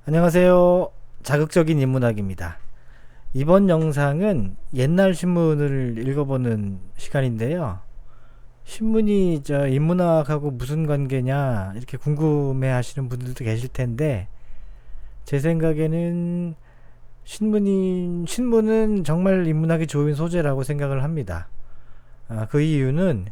안녕하세요. 자극적인 인문학입니다. 이번 영상은 옛날 신문을 읽어보는 시간인데요. 신문이 인문학하고 무슨 관계냐 이렇게 궁금해 하시는 분들도 계실 텐데, 제 생각에는 신문은 정말 인문학이 좋은 소재라고 생각을 합니다. 그 이유는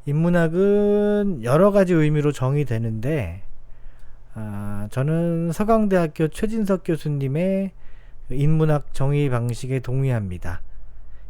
인문학은 여러 가지 의미로 정의되는데, 저는 서강대학교 최진석 교수님의 인문학 정의 방식에 동의합니다.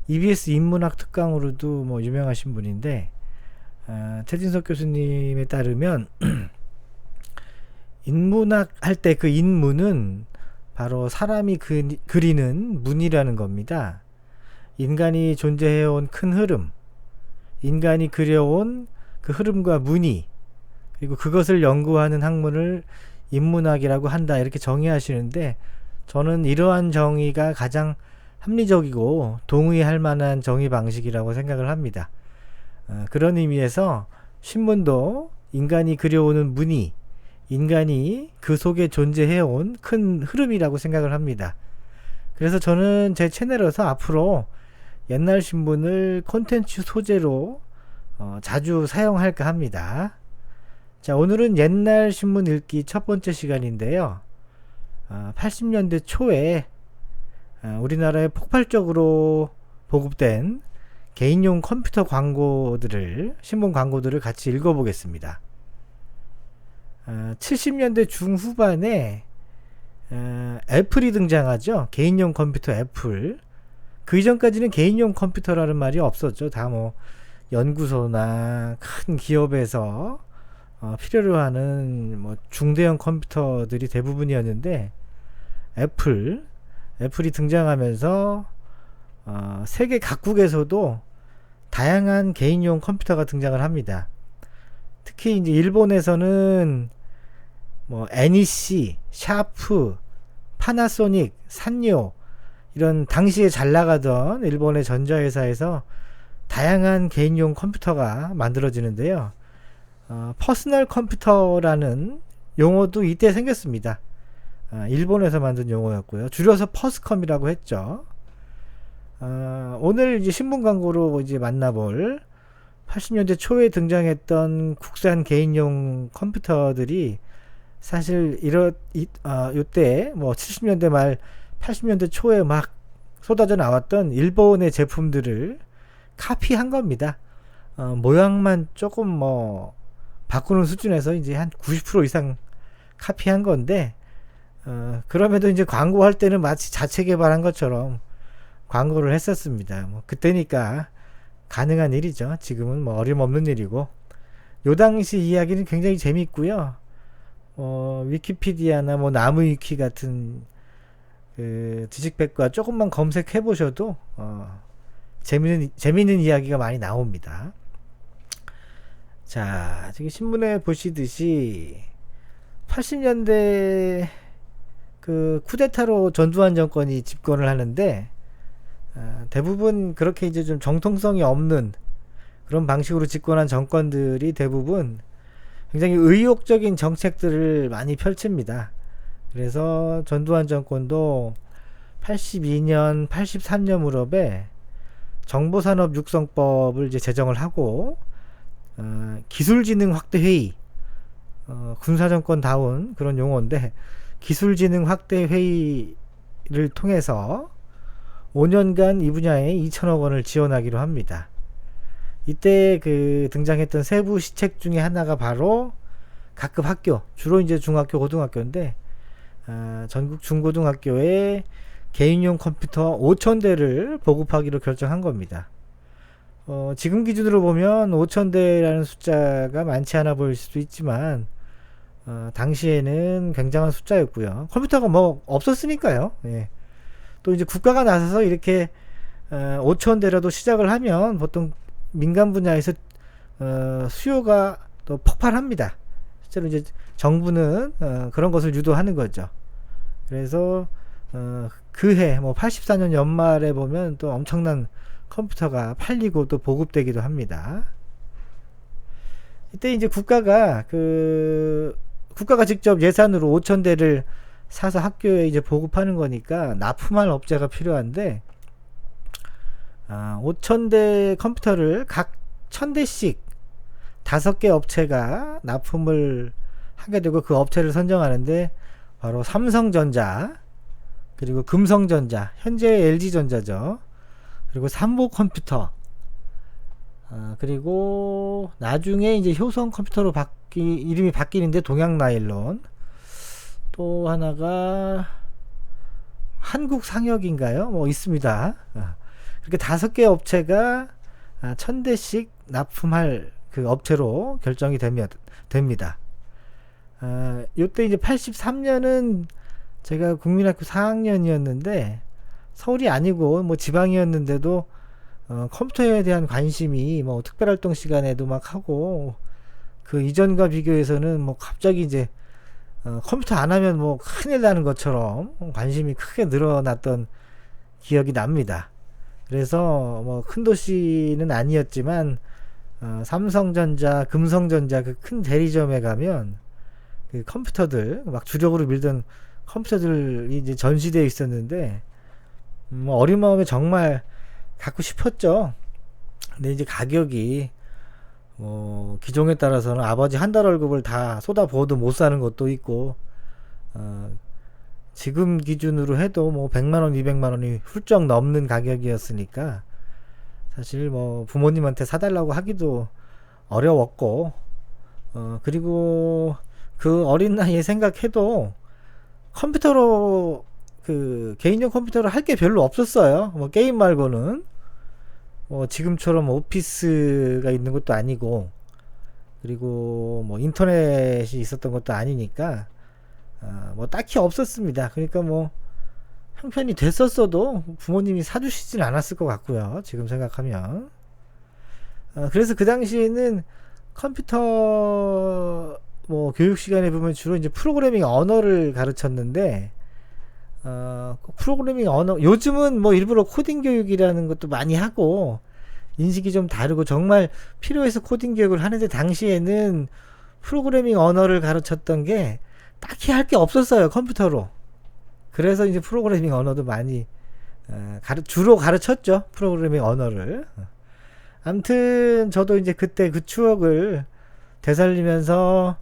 EBS 인문학 특강으로도 유명하신 분인데, 최진석 교수님에 따르면 인문학 할 때 그 인문은 바로 사람이 그리는 문이라는 겁니다. 인간이 존재해온 큰 흐름, 인간이 그려온 그 흐름과 무늬, 그리고 그것을 연구하는 학문을 인문학이라고 한다, 이렇게 정의하시는데, 저는 이러한 정의가 가장 합리적이고 동의할 만한 정의 방식이라고 생각을 합니다. 그런 의미에서 신문도 인간이 그려오는 무늬, 인간이 그 속에 존재해온 큰 흐름이라고 생각을 합니다. 그래서 저는 제 채널에서 앞으로 옛날 신문을 콘텐츠 소재로 자주 사용할까 합니다. 자, 오늘은 옛날 신문 읽기 첫 번째 시간인데요. 80년대 초에 우리나라에 폭발적으로 보급된 개인용 컴퓨터 광고들을, 신문 광고들을 같이 읽어보겠습니다. 70년대 중후반에 애플이 등장하죠. 개인용 컴퓨터 애플. 그 이전까지는 개인용 컴퓨터라는 말이 없었죠. 다 연구소나 큰 기업에서 필요로 하는 중대형 컴퓨터들이 대부분이었는데, 애플이 등장하면서 세계 각국에서도 다양한 개인용 컴퓨터가 등장을 합니다. 특히 이제 일본에서는 NEC, 샤프, 파나소닉, 산요, 이런 당시에 잘 나가던 일본의 전자회사에서 다양한 개인용 컴퓨터가 만들어지는데요. 퍼스널 컴퓨터라는 용어도 이때 생겼습니다. 일본에서 만든 용어였고요. 줄여서 퍼스컴이라고 했죠. 오늘 이제 신문 광고로 이제 만나볼 80년대 초에 등장했던 국산 개인용 컴퓨터들이 사실 이때 70년대 말 80년대 초에 막 쏟아져 나왔던 일본의 제품들을 카피한 겁니다. 모양만 조금 바꾸는 수준에서 이제 한 90% 이상 카피한 건데, 그럼에도 이제 광고할 때는 마치 자체 개발한 것처럼 광고를 했었습니다. 그때니까 가능한 일이죠. 지금은 어림없는 일이고, 요 당시 이야기는 굉장히 재밌고요. 위키피디아나 나무위키 같은 그 지식백과 조금만 검색해 보셔도 재밌는 이야기가 많이 나옵니다. 자, 지금 신문에 보시듯이 80년대 그 쿠데타로 전두환 정권이 집권을 하는데, 대부분 그렇게 이제 좀 정통성이 없는 그런 방식으로 집권한 정권들이 대부분 굉장히 의욕적인 정책들을 많이 펼칩니다. 그래서 전두환 정권도 82년, 83년 무렵에 정보산업 육성법을 이제 제정을 하고, 기술지능 확대 회의, 군사정권다운 그런 용어인데, 기술지능 확대 회의를 통해서 5년간 이 분야에 2천억 원을 지원하기로 합니다. 이때 그 등장했던 세부 시책 중에 하나가 바로 각급 학교, 주로 이제 중학교, 고등학교인데, 전국 중고등학교에 개인용 컴퓨터 5,000대를 보급하기로 결정한 겁니다. 지금 기준으로 보면 5,000대라는 숫자가 많지 않아 보일 수도 있지만, 당시에는 굉장한 숫자였고요. 컴퓨터가 없었으니까요. 예. 또 이제 국가가 나서서 이렇게 5,000대라도 시작을 하면 보통 민간 분야에서 수요가 또 폭발합니다. 실제로 이제 정부는 그런 것을 유도하는 거죠. 그래서 그해 84년 연말에 보면 또 엄청난 컴퓨터가 팔리고 또 보급되기도 합니다. 이때 이제 국가가 직접 예산으로 5,000대를 사서 학교에 이제 보급하는 거니까 납품할 업체가 필요한데, 5,000대 컴퓨터를 각 1,000대씩 5개 업체가 납품을 하게 되고, 그 업체를 선정하는데 바로 삼성전자, 그리고 금성전자, 현재 LG전자죠. 그리고 삼보컴퓨터, 그리고 나중에 이제 효성컴퓨터로 이름이 바뀌는데 동양나일론, 또 하나가 한국상혁인가요? 뭐 있습니다. 그렇게 5개 업체가 1,000대씩 납품할 그 업체로 결정이 됩니다. 요때 이제 83년은 제가 국민학교 4학년이었는데, 서울이 아니고 뭐 지방이었는데도 컴퓨터에 대한 관심이 뭐 특별활동 시간에도 막 하고, 그 이전과 비교해서는 뭐 갑자기 이제 컴퓨터 안 하면 뭐 큰일 나는 것처럼 관심이 크게 늘어났던 기억이 납니다. 그래서 뭐 큰 도시는 아니었지만 삼성전자, 금성전자 그 큰 대리점에 가면 그 컴퓨터들 막 주력으로 밀던 컴퓨터들이 이제 전시되어 있었는데, 어린 마음에 정말 갖고 싶었죠. 근데 이제 가격이 기종에 따라서는 아버지 한 달 월급을 다 쏟아부어도 못 사는 것도 있고, 지금 기준으로 해도 뭐 100만원, 200만원이 훌쩍 넘는 가격이었으니까 사실 뭐 부모님한테 사달라고 하기도 어려웠고, 그리고 그 어린 나이에 생각해도 컴퓨터로 그 개인용 컴퓨터로 할 게 별로 없었어요. 뭐 게임 말고는 뭐 지금처럼 오피스가 있는 것도 아니고, 그리고 뭐 인터넷이 있었던 것도 아니니까 뭐 딱히 없었습니다. 그러니까 뭐 형편이 됐었어도 부모님이 사주시진 않았을 것 같고요, 지금 생각하면. 그래서 그 당시에는 컴퓨터 뭐 교육 시간에 보면 주로 이제 프로그래밍 언어를 가르쳤는데, 프로그래밍 언어, 요즘은 뭐 일부러 코딩 교육이라는 것도 많이 하고 인식이 좀 다르고 정말 필요해서 코딩 교육을 하는데, 당시에는 프로그래밍 언어를 가르쳤던 게 딱히 할 게 없었어요, 컴퓨터로. 그래서 이제 프로그래밍 언어도 많이 주로 가르쳤죠, 프로그래밍 언어를. 아무튼 저도 이제 그때 그 추억을 되살리면서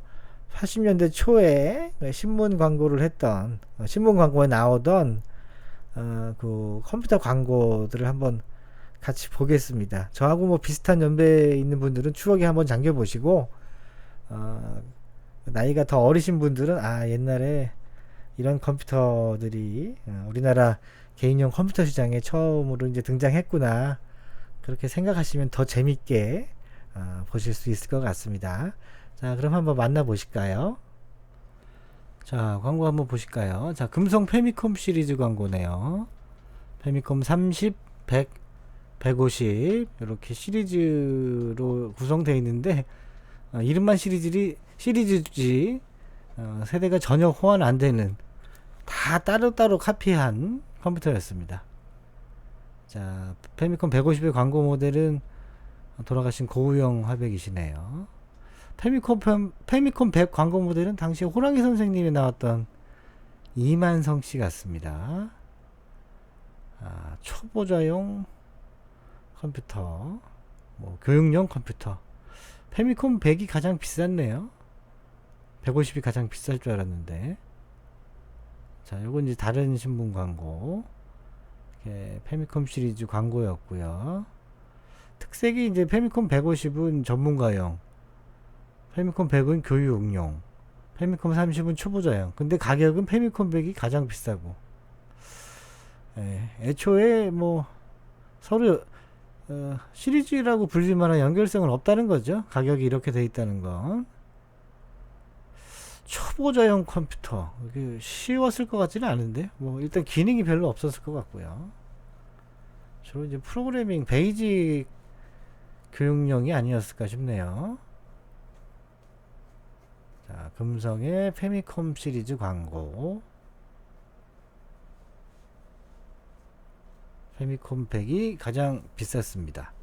80년대 초에 신문 광고를 했던, 신문 광고에 나오던 그 컴퓨터 광고들을 한번 같이 보겠습니다. 저하고 뭐 비슷한 연배에 있는 분들은 추억에 한번 잠겨 보시고, 나이가 더 어리신 분들은 옛날에 이런 컴퓨터들이 우리나라 개인용 컴퓨터 시장에 처음으로 이제 등장했구나, 그렇게 생각하시면 더 재밌게 보실 수 있을 것 같습니다. 자, 그럼 한번 만나보실까요? 자, 광고 한번 보실까요? 자, 금성 페미컴 시리즈 광고네요. 페미컴 30, 100, 150 이렇게 시리즈로 구성되어 있는데, 이름만 시리즈지 세대가 전혀 호환 안 되는, 다 따로따로 카피한 컴퓨터였습니다. 자, 페미컴 150의 광고 모델은 돌아가신 고우영 화백이시네요. 페미컴 100 광고 모델은 당시 호랑이 선생님이 나왔던 이만성 씨 같습니다. 초보자용 컴퓨터, 뭐 교육용 컴퓨터. 페미컴 100이 가장 비쌌네요. 150이 가장 비쌀 줄 알았는데. 자, 요건 이제 다른 신문 광고. 페미컴 시리즈 광고였고요. 특색이 이제 페미컴 150은 전문가용, 페미컴 100은 교육용, 페미컴 30은 초보자용. 근데 가격은 페미컴 100이 가장 비싸고, 애초에 뭐 서로 시리즈라고 불릴 만한 연결성은 없다는 거죠. 가격이 이렇게 돼 있다는 건. 초보자용 컴퓨터, 이게 쉬웠을 것 같지는 않은데, 뭐 일단 기능이 별로 없었을 것 같고요. 주로 이제 프로그래밍 베이직 교육용이 아니었을까 싶네요. 자, 금성의 페미컴 시리즈 광고. 페미컴 100이 가장 비쌌습니다.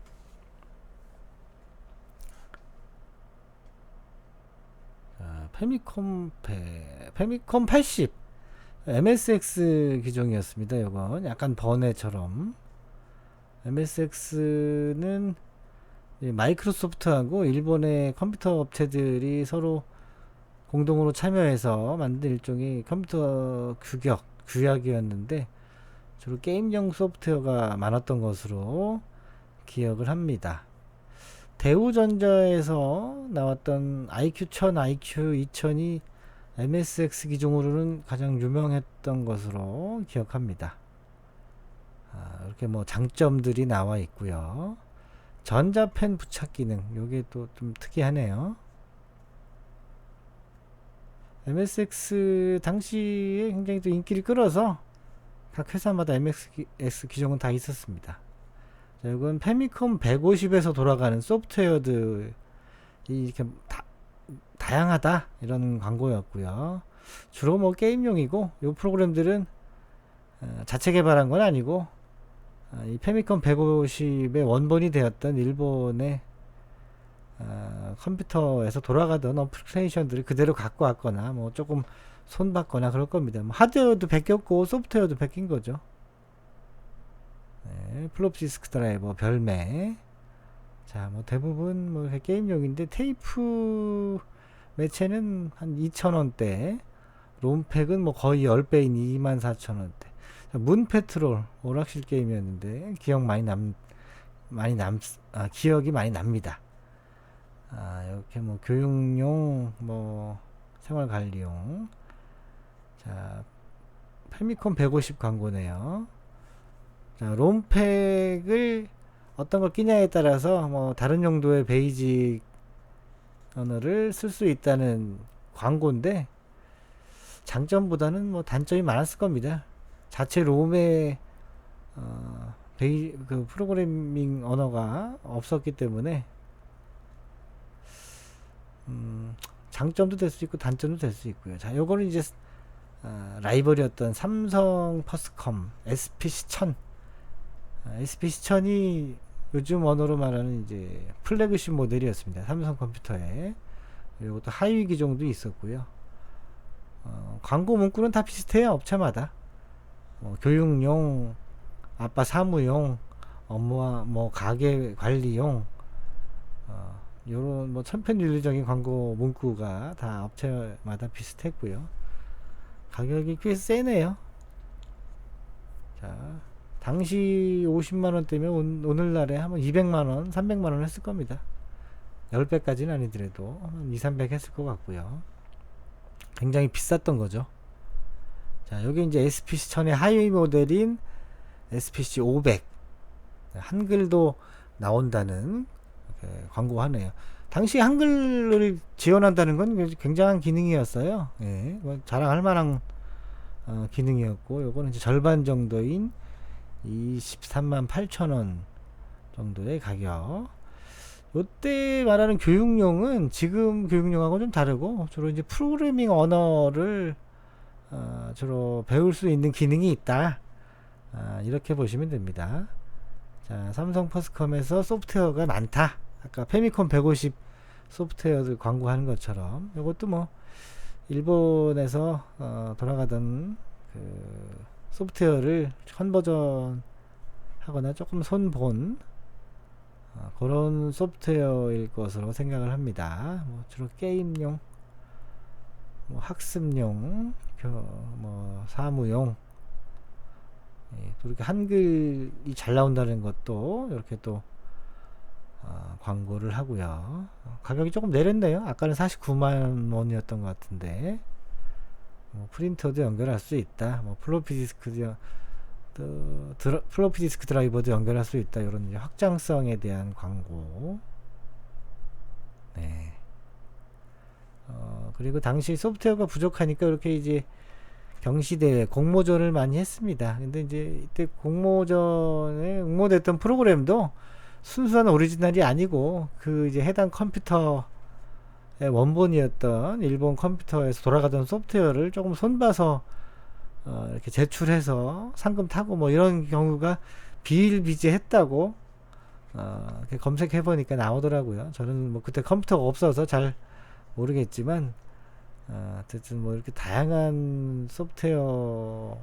자, 페미컴 100, 페미컴 80. MSX 기종이었습니다. 이건 약간 번외처럼. MSX는 마이크로소프트하고 일본의 컴퓨터 업체들이 서로 공동으로 참여해서 만든 일종의 컴퓨터 규약이었는데 주로 게임용 소프트웨어가 많았던 것으로 기억을 합니다. 대우전자에서 나왔던 IQ1000, IQ2000이 MSX 기종으로는 가장 유명했던 것으로 기억합니다. 이렇게 뭐 장점들이 나와 있고요. 전자펜 부착 기능, 요게 또 좀 특이하네요. MSX 당시에 굉장히 또 인기를 끌어서 각 회사마다 MSX 기종은 다 있었습니다. 자, 이건 페미컴 150에서 돌아가는 소프트웨어들이 이렇게 다양하다 이런 광고였고요. 주로 뭐 게임용이고 이 프로그램들은 자체 개발한 건 아니고 이 페미컴 150의 원본이 되었던 일본의 컴퓨터에서 돌아가던 어플리케이션들을 그대로 갖고 왔거나 뭐 조금 손봤거나 그럴 겁니다. 뭐 하드웨어도 베꼈고 소프트웨어도 베낀 거죠. 네, 플로피 디스크 드라이버 별매. 자, 뭐 대부분 뭐 게임용인데 테이프 매체는 한 2,000원대, 롬팩은 뭐 거의 10배인 24,000원대. 문페트롤 오락실 게임이었는데 기억이 많이 납니다. 이렇게 뭐 교육용, 뭐 생활관리용. 자, 페미컴 150 광고네요. 자, 롬팩을 어떤 걸 끼냐에 따라서 뭐 다른 용도의 베이직 언어를 쓸 수 있다는 광고인데 장점보다는 뭐 단점이 많았을 겁니다. 자체 롬에 그 프로그래밍 언어가 없었기 때문에 장점도 될 수 있고 단점도 될 수 있고요. 자, 요거는 이제 라이벌이었던 삼성 퍼스컴 SPC1000. SPC1000이 요즘 언어로 말하는 이제 플래그십 모델이었습니다. 삼성 컴퓨터에. 이것도 하위 기종도 있었고요. 광고 문구는 다 비슷해요. 업체마다. 교육용, 아빠 사무용, 업무와 뭐 가게 관리용, 요런 뭐 천편일률적인 광고 문구가 다 업체마다 비슷했고요. 가격이 꽤 세네요. 자, 당시 50만원대면 오늘날에 한번 200만원, 300만원 했을 겁니다. 10배까지는 아니더라도 2, 300 했을 것 같고요. 굉장히 비쌌던 거죠. 자, 여기 이제 SPC1000의 하위 모델인 SPC 500. 한글도 나온다는 광고하네요. 당시 한글을 지원한다는 건 굉장한 기능이었어요. 예, 자랑할 만한 기능이었고, 요거는 이제 절반 정도인 23만 8천원 정도의 가격. 요때 말하는 교육용은 지금 교육용하고 좀 다르고 주로 이제 프로그래밍 언어를 주로 배울 수 있는 기능이 있다. 이렇게 보시면 됩니다. 자, 삼성 퍼스컴에서 소프트웨어가 많다. 아까 페미컴 150 소프트웨어를 광고하는 것처럼 이것도 뭐 일본에서 돌아가던 그 소프트웨어를 컨버전 하거나 조금 손본 그런 소프트웨어일 것으로 생각을 합니다. 뭐 주로 게임용, 뭐 학습용, 뭐 사무용. 예, 또 이렇게 한글이 잘 나온다는 것도 이렇게 또 광고를 하고요. 가격이 조금 내렸네요. 아까는 49만 원이었던 것 같은데. 뭐 프린터도 연결할 수 있다. 뭐 플로피 디스크 드라이버도 연결할 수 있다. 이런 확장성에 대한 광고. 네. 그리고 당시 소프트웨어가 부족하니까 이렇게 이제 경시대회, 공모전을 많이 했습니다. 근데 이제 이때 공모전에 응모됐던 프로그램도 순수한 오리지널이 아니고 그 이제 해당 컴퓨터의 원본이었던 일본 컴퓨터에서 돌아가던 소프트웨어를 조금 손봐서 이렇게 제출해서 상금 타고 뭐 이런 경우가 비일비재했다고 검색해 보니까 나오더라고요. 저는 뭐 그때 컴퓨터가 없어서 잘 모르겠지만 어쨌든 뭐 이렇게 다양한 소프트웨어가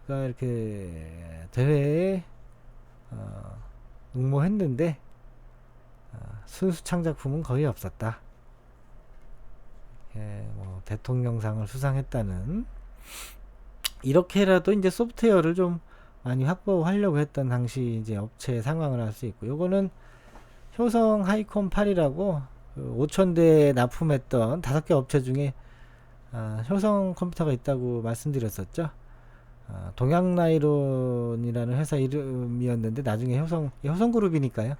이렇게 대회에 응모했는데 순수 창작품은 거의 없었다. 뭐 대통령상을 수상했다는, 이렇게라도 이제 소프트웨어를 좀 많이 확보하려고 했던 당시 이제 업체 상황을 알 수 있고, 요거는 효성 하이콘 8이라고 5,000대 납품했던 5개 업체 중에 효성 컴퓨터가 있다고 말씀드렸었죠. 동양나이론이라는 회사 이름이었는데 나중에 효성그룹이니까요.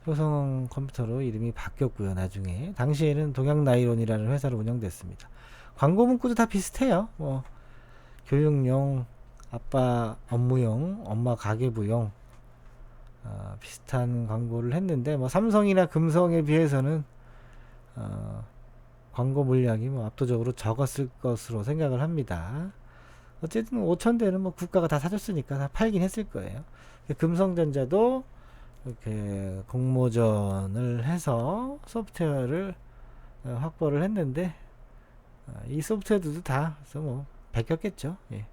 효성 컴퓨터로 이름이 바뀌었고요. 나중에 당시에는 동양나이론이라는 회사로 운영됐습니다. 광고 문구도 다 비슷해요. 뭐 교육용, 아빠 업무용, 엄마 가계부용, 비슷한 광고를 했는데, 뭐 삼성이나 금성에 비해서는 광고 물량이 뭐 압도적으로 적었을 것으로 생각을 합니다. 어쨌든 5,000대는 뭐 국가가 다 사줬으니까 다 팔긴 했을 거예요. 금성전자도 이렇게 공모전을 해서 소프트웨어를 확보를 했는데, 이 소프트웨어들도 다 뭐 베꼈겠죠. 예.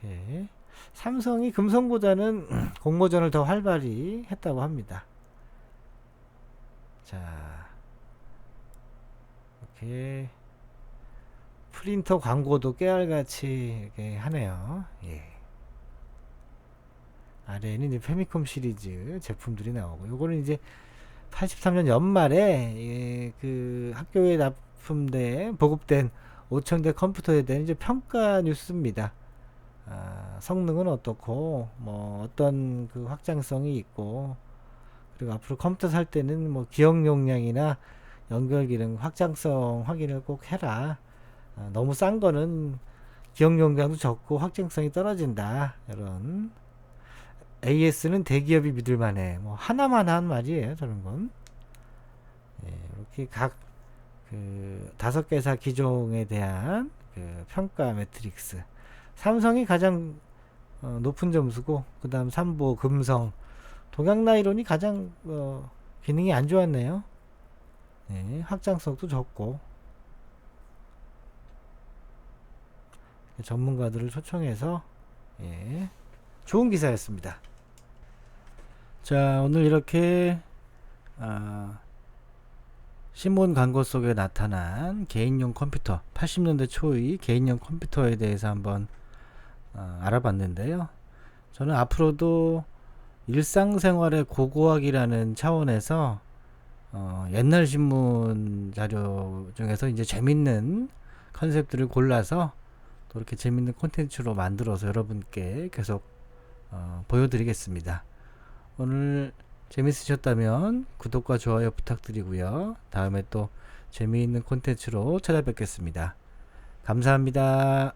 예. 삼성이 금성보다는 공모전을 더 활발히 했다고 합니다. 자, 이렇게 프린터 광고도 깨알같이 이렇게 하네요. 예. 아래에는 이제 페미컴 시리즈 제품들이 나오고, 요거는 이제 83년 연말에 그 학교에 보급된 5,000대 컴퓨터에 대한 이제 평가 뉴스입니다. 성능은 어떻고, 뭐 어떤 그 확장성이 있고, 그리고 앞으로 컴퓨터 살 때는 뭐 기억 용량이나 연결 기능 확장성 확인을 꼭 해라. 너무 싼 거는 기억 용량도 적고 확장성이 떨어진다. 이런, AS는 대기업이 믿을 만해. 뭐 하나만 한 말이에요. 저런 건. 예, 이렇게 각 그 5개사 기종에 대한 그 평가 매트릭스. 삼성이 가장 높은 점수고, 그 다음 삼보, 금성, 동양나이론이 가장 기능이 안 좋았네요. 네, 확장성도 적고. 전문가들을 초청해서 좋은 기사였습니다. 자, 오늘 이렇게 신문 광고 속에 나타난 개인용 컴퓨터, 80년대 초의 개인용 컴퓨터에 대해서 한번 알아봤는데요. 저는 앞으로도 일상생활의 고고학이라는 차원에서 옛날 신문 자료 중에서 이제 재밌는 컨셉들을 골라서 또 이렇게 재밌는 콘텐츠로 만들어서 여러분께 계속 보여드리겠습니다. 오늘 재밌으셨다면 구독과 좋아요 부탁드리고요. 다음에 또 재미있는 콘텐츠로 찾아뵙겠습니다. 감사합니다.